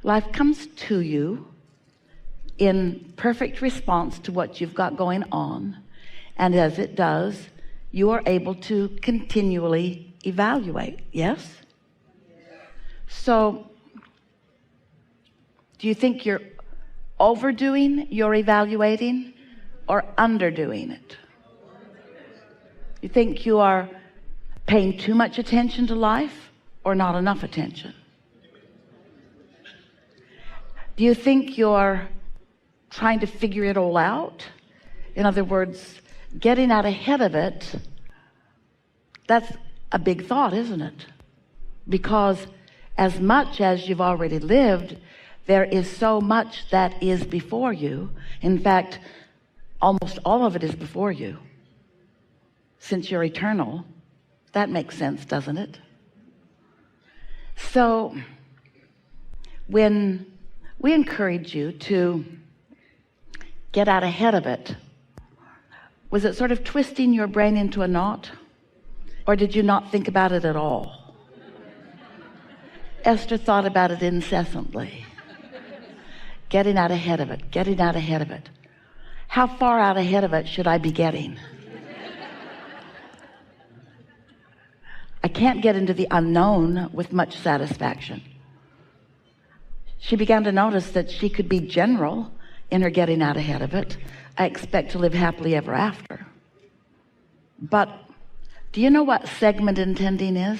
Life comes to you in perfect response to what you've got going on, and as it does, you are able to continually evaluate. Yes? So do you think you're overdoing your evaluating or underdoing it? You think you are paying too much attention to life or not enough attention? Do you think you're trying to figure it all out? In other words, getting out ahead of it. That's a big thought, isn't it? Because as much as you've already lived, there is so much that is before you. In fact, almost all of it is before you. Since you're eternal, that makes sense, doesn't it? So when we encourage you to get out ahead of it, was it sort of twisting your brain into a knot? Or did you not think about it at all? Esther thought about it incessantly. Getting out ahead of it, getting out ahead of it. How far out ahead of it should I be getting? I can't get into the unknown with much satisfaction. She began to notice that she could be general in her getting out ahead of it. I expect to live happily ever after. But do you know what segment intending is?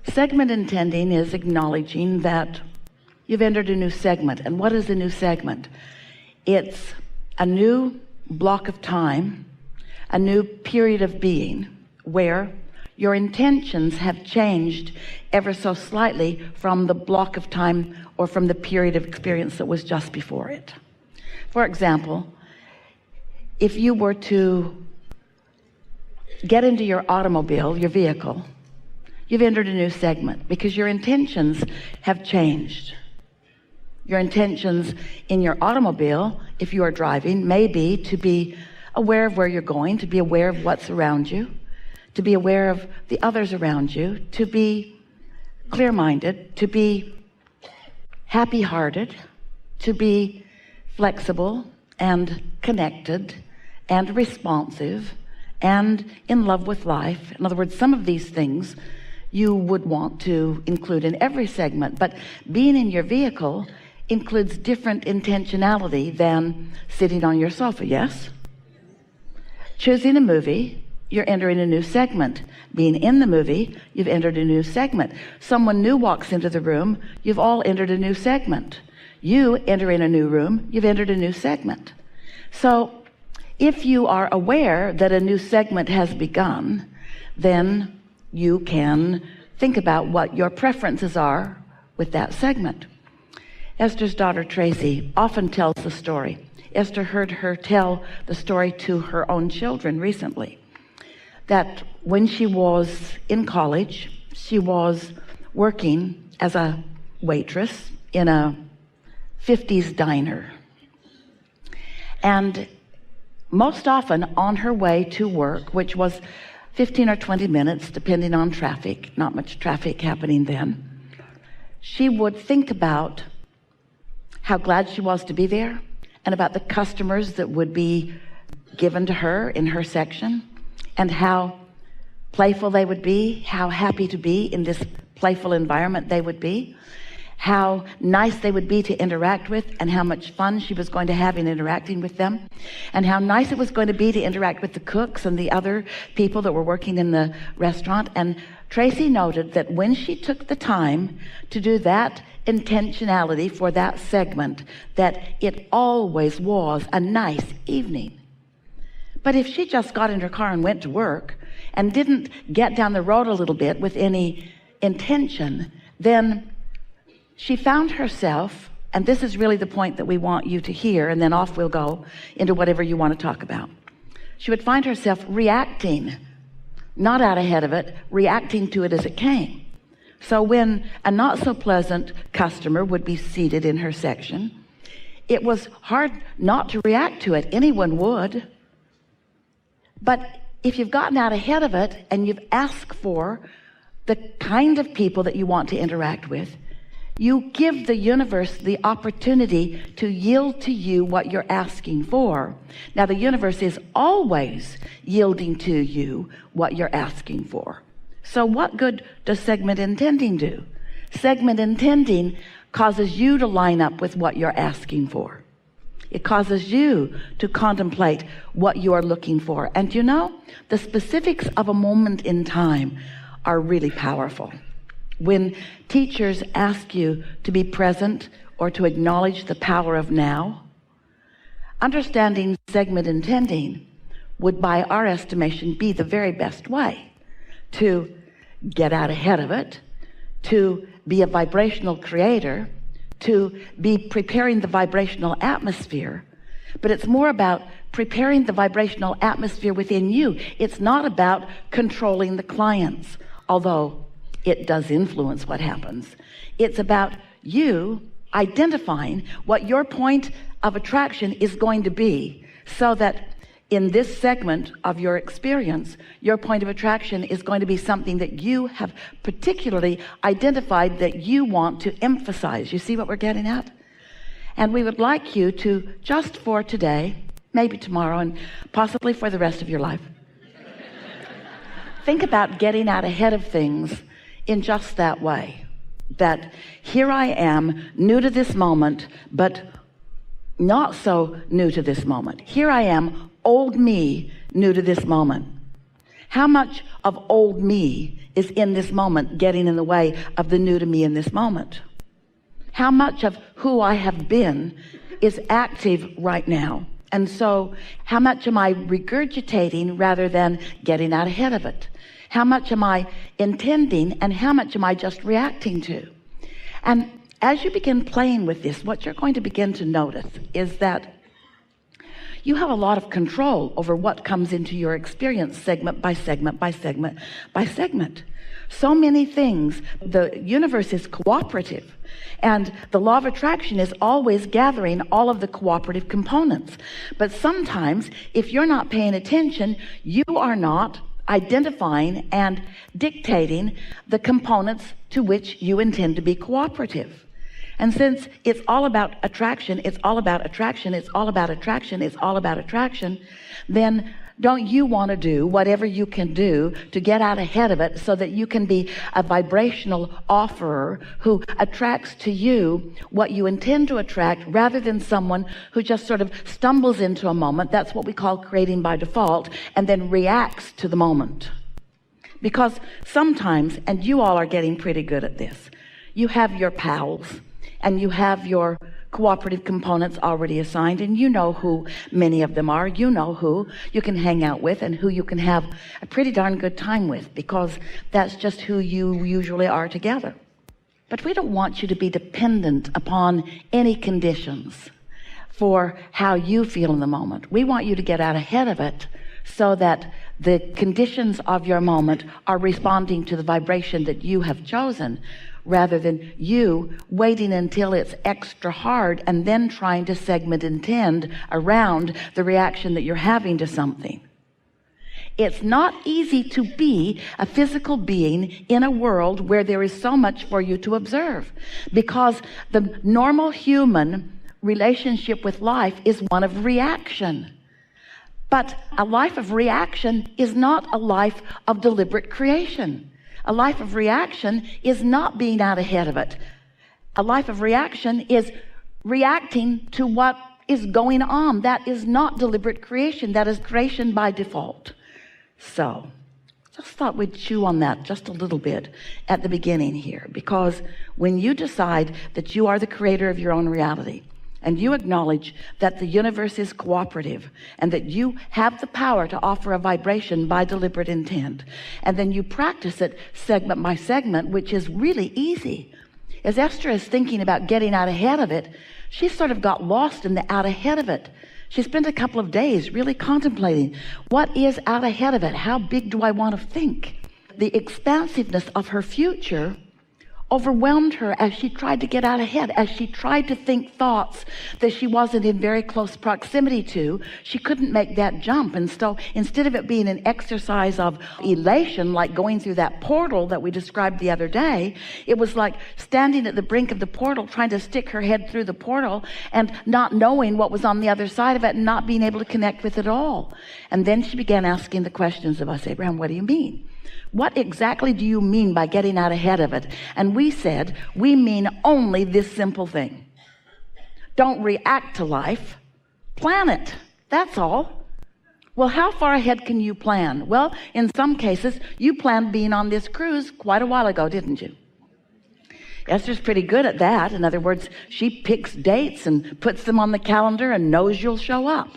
Segment intending is acknowledging that you've entered a new segment. And what is a new segment? It's a new block of time, a new period of being where your intentions have changed ever so slightly from the block of time or from the period of experience that was just before it. For example, if you were to get into your automobile, your vehicle, you've entered a new segment because your intentions have changed. Your intentions in your automobile, if you are driving, may be to be aware of where you're going, to be aware of what's around you, to be aware of the others around you, to be clear-minded, to be happy-hearted, to be flexible and connected and responsive and in love with life. In other words, some of these things you would want to include in every segment, but being in your vehicle includes different intentionality than sitting on your sofa. Yes? Choosing a movie, you're entering a new segment. Being in the movie, you've entered a new segment. Someone new walks into the room, you've all entered a new segment. You enter in a new room, you've entered a new segment. So if you are aware that a new segment has begun, then you can think about what your preferences are with that segment. Esther's daughter Tracy often tells the story. Esther heard her tell the story to her own children recently, that when she was in college, she was working as a waitress in a 50s diner. And most often on her way to work, which was 15 or 20 minutes, depending on traffic, not much traffic happening then, she would think about how glad she was to be there and about the customers that would be given to her in her section and how playful they would be, how happy to be in this playful environment they would be, how nice they would be to interact with, and how much fun she was going to have in interacting with them, and how nice it was going to be to interact with the cooks and the other people that were working in the restaurant. And Tracy noted that when she took the time to do that intentionality for that segment, that it always was a nice evening. But if she just got in her car and went to work and didn't get down the road a little bit with any intention, then she found herself, and this is really the point that we want you to hear, and then off we'll go into whatever you want to talk about. She would find herself reacting, not out ahead of it, reacting to it as it came. So when a not so pleasant customer would be seated in her section, it was hard not to react to it. Anyone would. But if you've gotten out ahead of it and you've asked for the kind of people that you want to interact with, you give the universe the opportunity to yield to you what you're asking for. Now, the universe is always yielding to you what you're asking for. So what good does segment intending do? Segment intending causes you to line up with what you're asking for. It causes you to contemplate what you are looking for. And you know, the specifics of a moment in time are really powerful. When teachers ask you to be present or to acknowledge the power of now, understanding segment intending would, by our estimation, be the very best way to get out ahead of it, to be a vibrational creator, to be preparing the vibrational atmosphere. But it's more about preparing the vibrational atmosphere within you. It's not about controlling the clients, although it does influence what happens. It's about you identifying what your point of attraction is going to be, so that in this segment of your experience, your point of attraction is going to be something that you have particularly identified that you want to emphasize. You see what we're getting at? And we would like you to, just for today, maybe tomorrow, and possibly for the rest of your life, think about getting out ahead of things in just that way. That here I am, new to this moment, but not so new to this moment. Here I am, old me, new to this moment. How much of old me is in this moment getting in the way of the new to me in this moment? How much of who I have been is active right now? And so how much am I regurgitating rather than getting out ahead of it? How much am I intending and how much am I just reacting to? And as you begin playing with this, what you're going to begin to notice is that you have a lot of control over what comes into your experience, segment by segment by segment by segment. So many things. The universe is cooperative, and the law of attraction is always gathering all of the cooperative components. But sometimes, if you're not paying attention, you are not identifying and dictating the components to which you intend to be cooperative. And since it's all about attraction, it's all about attraction, it's all about attraction, it's all about attraction, then don't you want to do whatever you can do to get out ahead of it so that you can be a vibrational offerer who attracts to you what you intend to attract, rather than someone who just sort of stumbles into a moment? That's what we call creating by default, and then reacts to the moment. Because sometimes, and you all are getting pretty good at this, you have your pals and you have your cooperative components already assigned, and you know who many of them are. You know who you can hang out with and who you can have a pretty darn good time with, because that's just who you usually are together. But we don't want you to be dependent upon any conditions for how you feel in the moment. We want you to get out ahead of it so that the conditions of your moment are responding to the vibration that you have chosen, rather than you waiting until it's extra hard and then trying to segment intend around the reaction that you're having to something. It's not easy to be a physical being in a world where there is so much for you to observe, because the normal human relationship with life is one of reaction. But a life of reaction is not a life of deliberate creation. A life of reaction is not being out ahead of it. A life of reaction is reacting to what is going on. That is not deliberate creation. That is creation by default. So, just thought we'd chew on that just a little bit at the beginning here, because when you decide that you are the creator of your own reality, and you acknowledge that the universe is cooperative and that you have the power to offer a vibration by deliberate intent, and then you practice it segment by segment, which is really easy. As Esther is thinking about getting out ahead of it, she sort of got lost in the out ahead of it. She spent a couple of days really contemplating, what is out ahead of it? How big do I want to think? The expansiveness of her future overwhelmed her as she tried to get out ahead, as she tried to think thoughts that she wasn't in very close proximity to. She couldn't make that jump. And so instead of it being an exercise of elation, like going through that portal that we described the other day, it was like standing at the brink of the portal, trying to stick her head through the portal and not knowing what was on the other side of it and not being able to connect with it all. And then she began asking the questions of us. Abraham, what do you mean? What exactly do you mean by getting out ahead of it? And we said, we mean only this simple thing. Don't react to life, plan it. That's all. Well, how far ahead can you plan? Well, in some cases, you planned being on this cruise quite a while ago, didn't you? Esther's pretty good at that. In other words, she picks dates and puts them on the calendar and knows you'll show up.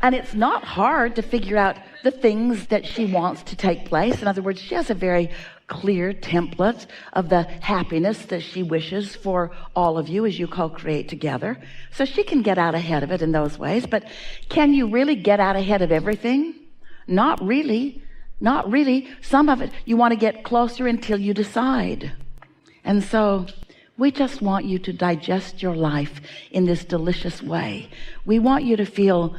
And it's not hard to figure out the things that she wants to take place. In other words, she has a very clear template of the happiness that she wishes for all of you as you co-create together. So she can get out ahead of it in those ways. But can you really get out ahead of everything? Not really. Not really. Some of it you want to get closer until you decide. And so we just want you to digest your life in this delicious way. We want you to feel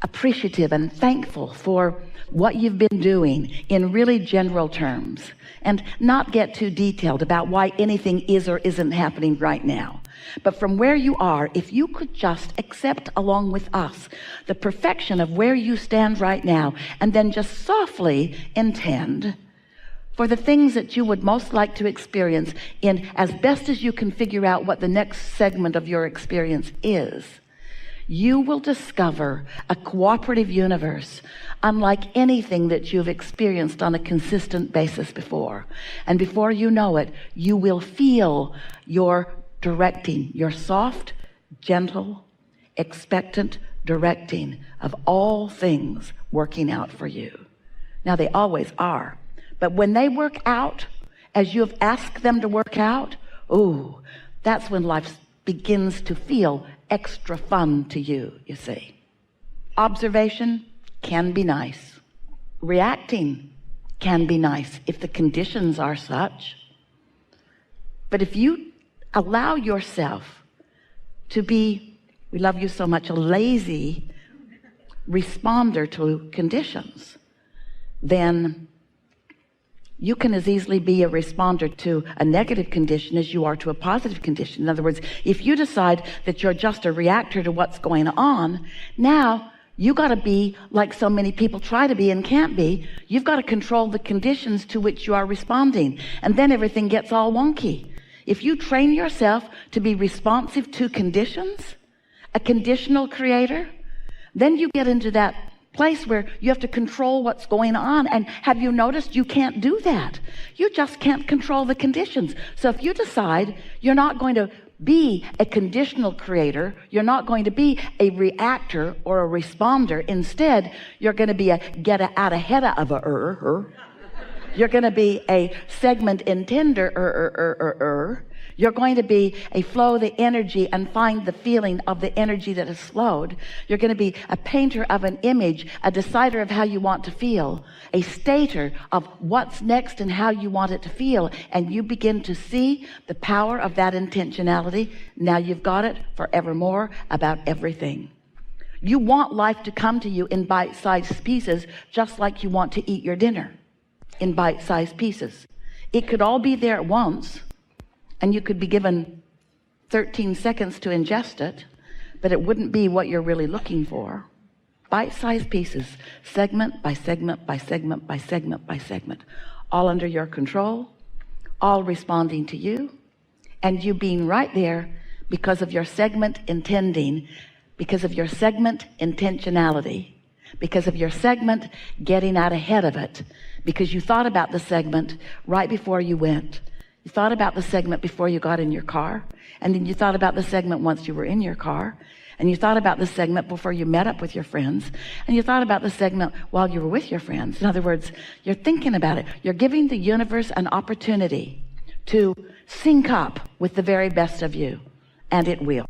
appreciative and thankful for what you've been doing in really general terms, and not get too detailed about why anything is or isn't happening right now. But from where you are, if you could just accept along with us the perfection of where you stand right now, and then just softly intend for the things that you would most like to experience in as best as you can figure out what the next segment of your experience is, you will discover a cooperative universe unlike anything that you've experienced on a consistent basis before. And before you know it, you will feel your directing, your soft, gentle, expectant directing of all things working out for you. Now, they always are. But when they work out as you have asked them to work out, ooh, that's when life begins to feel extra fun to you, you see. Observation can be nice. Reacting can be nice if the conditions are such. But if you allow yourself to be, we love you so much, a lazy responder to conditions, then you can as easily be a responder to a negative condition as you are to a positive condition. In other words, if you decide that you're just a reactor to what's going on, now you got to be like so many people try to be and can't be. You've got to control the conditions to which you are responding. And then everything gets all wonky. If you train yourself to be responsive to conditions, a conditional creator, then you get into that place where you have to control what's going on. And have you noticed you can't do that? You just can't control the conditions. So if you decide you're not going to be a conditional creator, you're not going to be a reactor or a responder. Instead, you're going to be a get out ahead of a You're going to be a segment intender You're going to be a flow the energy and find the feeling of the energy that has flowed. You're going to be a painter of an image, a decider of how you want to feel, a stater of what's next and how you want it to feel. And you begin to see the power of that intentionality. Now you've got it forevermore about everything. You want life to come to you in bite-sized pieces, just like you want to eat your dinner in bite-sized pieces. It could all be there at once, and you could be given 13 seconds to ingest it, but it wouldn't be what you're really looking for. Bite-sized pieces, segment by segment by segment by segment by segment, all under your control, all responding to you, and you being right there because of your segment intending, because of your segment intentionality, because of your segment getting out ahead of it, because you thought about the segment right before you went. You thought about the segment before you got in your car, and then you thought about the segment once you were in your car, and you thought about the segment before you met up with your friends, and you thought about the segment while you were with your friends. In other words, you're thinking about it. You're giving the universe an opportunity to sync up with the very best of you, and it will.